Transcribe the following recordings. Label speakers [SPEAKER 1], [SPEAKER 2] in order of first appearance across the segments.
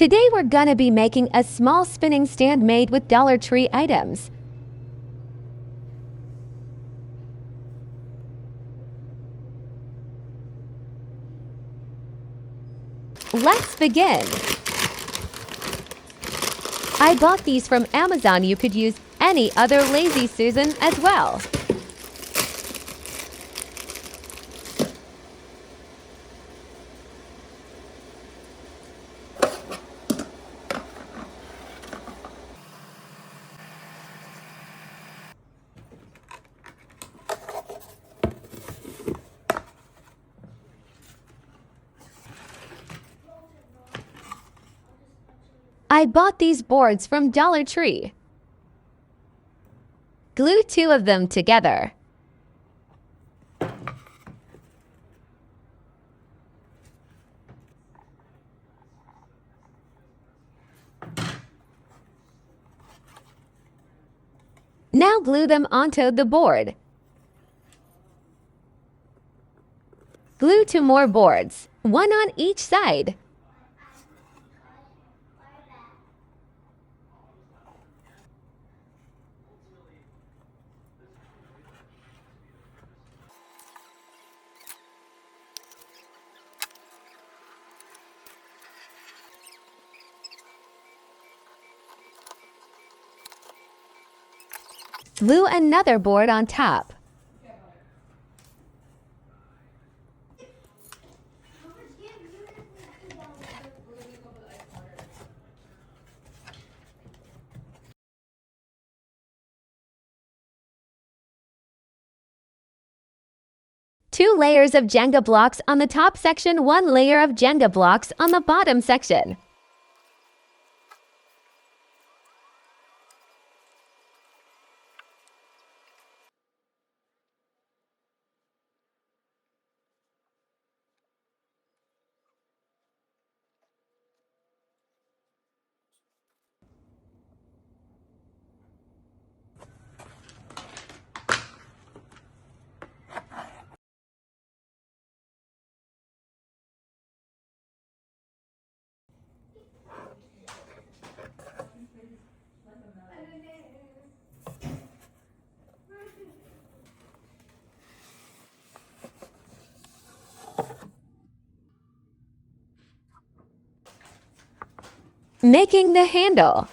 [SPEAKER 1] Today we're gonna be making a small spinning stand made with Dollar Tree items. Let's begin. I bought these from Amazon. You could use any other lazy Susan as well. I bought these boards from Dollar Tree. Glue 2 of them together. Now glue them onto the board. Glue 2 more boards, one on each side. Glue another board on top. Two layers of Jenga blocks on the top section, 1 layer of Jenga blocks on the bottom section. Making the handle.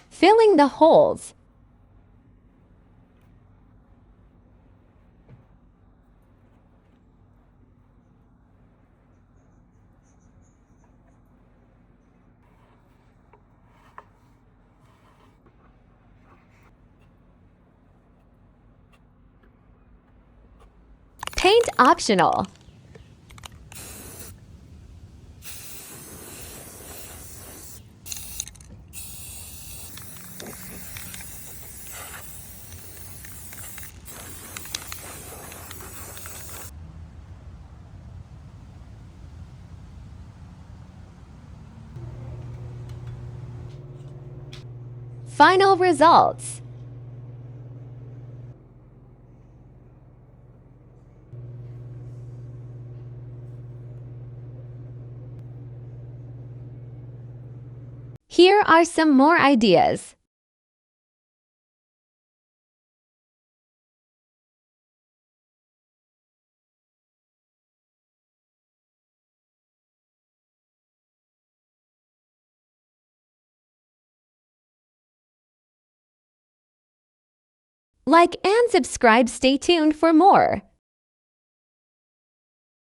[SPEAKER 1] Filling the holes. Paint optional. Final results. Here are some more ideas. Like and subscribe. Stay tuned for more.